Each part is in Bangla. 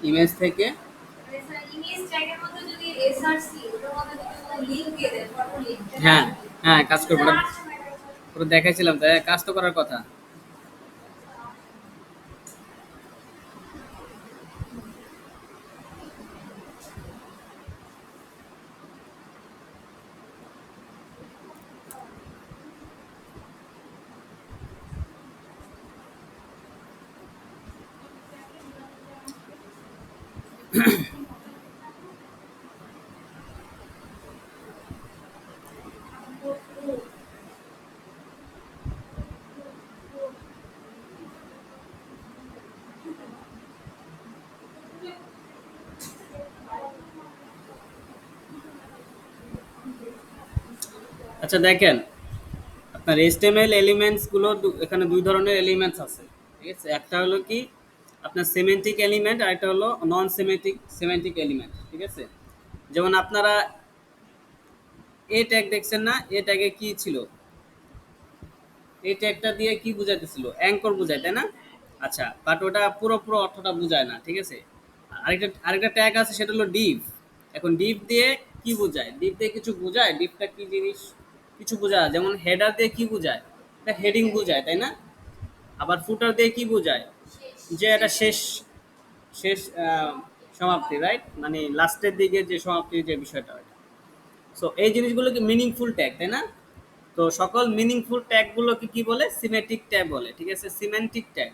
ইমেজ থেকে হ্যাঁ হ্যাঁ কাজ করবো ওটা ওটা দেখাইছিলাম, তাই কাজ তো করার কথা। আচ্ছা দেখেন, আপনার HTML এলিমেন্টস গুলো এখানে দুই ধরনের এলিমেন্টস আছে, ঠিক আছে? একটা হলো কি আপনার সিমেন্টিক এলিমেন্ট, আর একটা হলো নন সিমেন্টিক এলিমেন্ট, ঠিক আছে? যেমন আপনারা এ ট্যাগ দেখছেন না, এ ট্যাগে কি ছিল? এই ট্যাগটা দিয়ে কি বুঝাইতেছিল? অ্যাঙ্কর বুঝায়, তাই না? আচ্ছা, বাট ওটা পুরো অর্থটা বুঝায় না, ঠিক আছে? আরেকটা ট্যাগ আছে, সেটা হলো ডিভ। এখন ডিভ দিয়ে কি বোঝায়? ডিভ দিয়ে কিছু বোঝায়? ডিভটা কি জিনিস? কিছু বোঝায়। যেমন হেডার দিয়ে কি বোঝায়? এটা হেডিং বোঝায়, তাই না? আবার ফুটার দিয়ে কি বোঝায়? যে এটা শেষ শেষ সমাপ্তি, রাইট? মানে লাস্টের দিকে যে সমাপ্তির যে বিষয়টা, ওটা। সো এই জিনিসগুলো কি মিনিংফুল ট্যাগ, তাই না? তো সকল মিনিংফুল ট্যাগ গুলোকে কি বলে? সিমেন্টিক ট্যাগ বলে, ঠিক আছে? Semantic tag.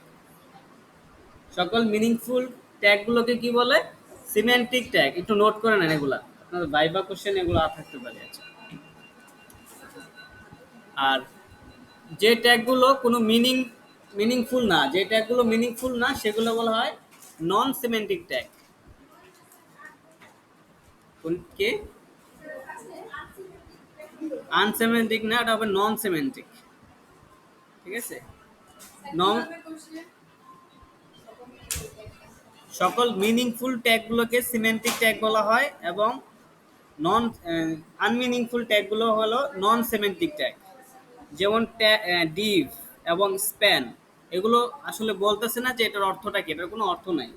সকল মিনিংফুল ট্যাগ গুলোকে কি বলে? Semantic tag. একটু নোট করে নেন এগুলা, আপনার ভাইবা কোশ্চেন এগুলো থাকতে পারে। আচ্ছা, আর যে ট্যাগ গুলো কোনো মিনিংফুল না, যে ট্যাগ গুলো মিনিংফুল না, সেগুলো বলা হয় নন সিমেন্টিক ট্যাগ। কোন কে? আনসেমেন্টিক না, এটা হবে নন সিমেন্টিক, ঠিক আছে? নন সকল মিনিংফুল ট্যাগগুলোকে সিমেন্টিক ট্যাগ বলা হয়, এবং নন আনমিনিংফুল ট্যাগগুলো হলো নন সিমেন্টিক ট্যাগ। যেমন ডিভ এবং স্প্যান, এগুলো আসলে বলতেছে না যে এটার অর্থটা কি, এটার কোনো অর্থ নাই।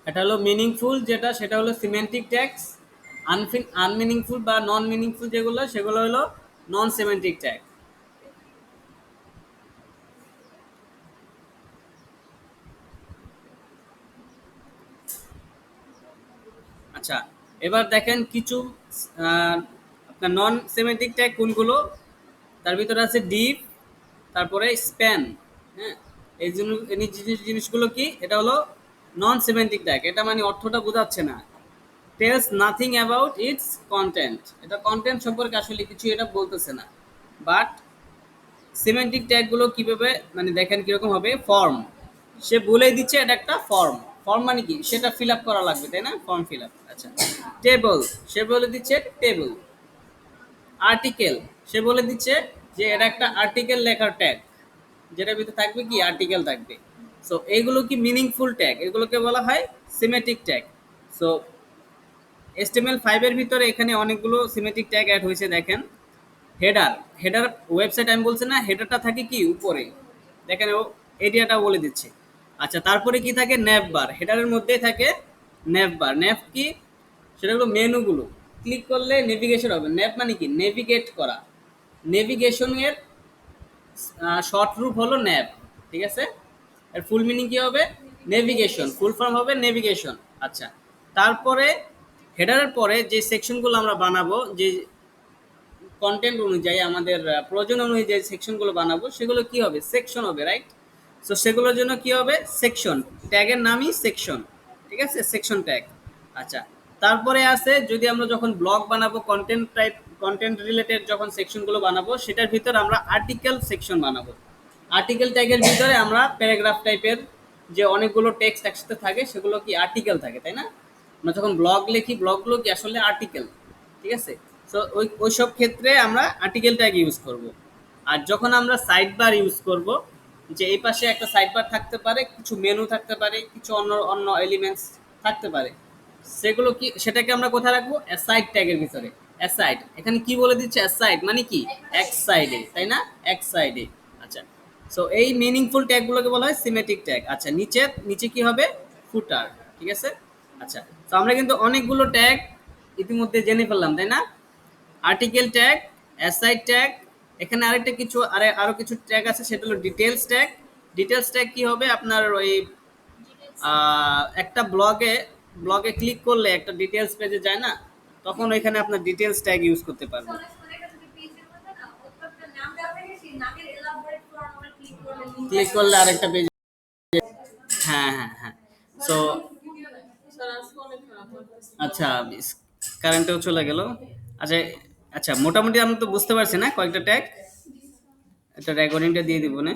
এটা হলো মিনিংফুল যেটা, সেটা হলো সিমেন্টিক ট্যাগস। আনমিনিংফুল বা নন মিনিংফুল যেগুলো, সেগুলো হলো নন সিমেন্টিক ট্যাগ। আচ্ছা, এবার দেখেন কিছু আহ, আপনার নন সিমেন্টিক ট্যাগ কোনগুলো। তার ভিতরে আছে ডিপ, তারপরে স্প্যান, হ্যাঁ, এই জিনিসগুলো কি, এটা হলো নন সিমেন্টিক ট্যাগ। এটা মানে অর্থটা বোঝাচ্ছে না, tells nothing about its content, এটা কন্টেন্ট সম্পর্কে আসলে কিছু এটা বলতেছে না। বাট সিমেন্টিক ট্যাগগুলো কিভাবে মানে দেখেন কিরকম হবে, ফর্ম, সে বলেই দিচ্ছে এটা একটা ফর্ম। ফর্ম মানে কি, সেটা ফিল আপ করা লাগবে, তাই না, ফর্ম ফিল আপ। আচ্ছা, টেবল, সে বলে দিচ্ছে টেবল। আর্টিকেল, সে বলে দিচ্ছে যে এটা একটা আর্টিকেল লেখার ট্যাগ, যেটার ভিতরে থাকবে কি, আর্টিকেল থাকবে। সো এইগুলো কি মিনিংফুল ট্যাগ, এগুলোকে বলা হয় সিমেটিক ট্যাগ। সো HTML5 এর ভিতরে এখানে অনেকগুলো সিমেটিক ট্যাগ অ্যাড হয়েছে দেখেন। হেডার, হেডার ওয়েবসাইট আমি বলছি না, হেডারটা থাকে কি উপরে, দেখেন ও এরিয়াটা বলে দিচ্ছে। আচ্ছা, তারপরে কি থাকে, ন্যাভ বার, হেডারের মধ্যেই থাকে ন্যাভ বার। ন্যাভ কি, সেটা হলো মেনুগুলো, ক্লিক করলে নেভিগেশন হবে। ন্যাভ মানে কি, নেভিগেট করা, নেভিগেশনের শর্ট রূপ হলো ন্যাভ, ঠিক আছে। এর ফুল মিনিং কি হবে, নেভিগেশন, ফুল ফর্ম হবে নেভিগেশন। আচ্ছা, তারপরে হেডারের পরে যে সেকশনগুলো আমরা বানাবো, যে কন্টেন্ট অনুযায়ী আমাদের প্রয়োজন অনুযায়ী যে সেকশনগুলো বানাবো, সেগুলো কি হবে, সেকশন হবে, রাইট। সো সেগুলোর জন্য কি হবে, সেকশন, ট্যাগের নামই সেকশন, ঠিক আছে, সেকশন ট্যাগ। আচ্ছা, তারপরে আছে যদি আমরা যখন ব্লগ বানাবো, কন্টেন্ট টাইপ, কন্টেন্ট রিলেটেড যখন সেকশনগুলো বানাবো, সেটার ভিতর আমরা আর্টিকেল সেকশন বানাবো। আর্টিকেল ট্যাগের ভিতরে আমরা প্যারাগ্রাফ টাইপের যে অনেকগুলো টেক্সট একসাথে থাকে, সেগুলো কি আর্টিকেল থাকে, তাই না। আমরা যখন ব্লগ লিখি, ব্লগগুলো কি আসলে আর্টিকেল, ঠিক আছে। সো ওই সব ক্ষেত্রে আমরা আর্টিকেল ট্যাগ ইউজ করব। আর যখন আমরা সাইড বার ইউজ করব, যে এই পাশে একটা সাইড বার থাকতে পারে, কিছু মেনু থাকতে পারে, কিছু অন্য অন্য এলিমেন্টস থাকতে পারে, সেগুলো কি, সেটাকে আমরা কোথায় রাখবো, অ্যাসাইড ট্যাগের ভিতরে। অ্যাসাইড, এখানে কি বলে দিচ্ছে, অ্যাসাইড মানে কি, এক সাইডে, তাই না, এক সাইডে। আচ্ছা, সো এই মিনিংফুল ট্যাগগুলোকে বলা হয় সিমেটিক ট্যাগ। আচ্ছা, নিচে নিচে কি হবে, ফুটার, ঠিক আছে। আচ্ছা, তো আমরা কিন্তু অনেকগুলো ট্যাগ ইতিমধ্যে জেনে ফেললাম, তাই না। আর্টিকেল ট্যাগ, অ্যাসাইড ট্যাগ, এখানে আরেকটা কিছু আরো কিছু ট্যাগ আছে, সেটা হলো ডিটেলস ট্যাগ। ডিটেলস ট্যাগ কি হবে, আপনার ওই একটা ব্লগে ক্লিক করলে একটা ডিটেলস পেজে যায় না, তখন ওইখানে আপনার ডিটেলস ট্যাগ ইউজ করতে পারবেন। ক্লিক করলে আরেকটা পেজ, হ্যাঁ হ্যাঁ হ্যাঁ। সো আচ্ছা, কারেন্টও চলে গেল। আচ্ছা, আচ্ছা মোটামুটি আমি তো বুঝতে পারছি না কয়েকটা ট্যাগ, একটা রেকর্ডিংটা দিয়ে দিব না।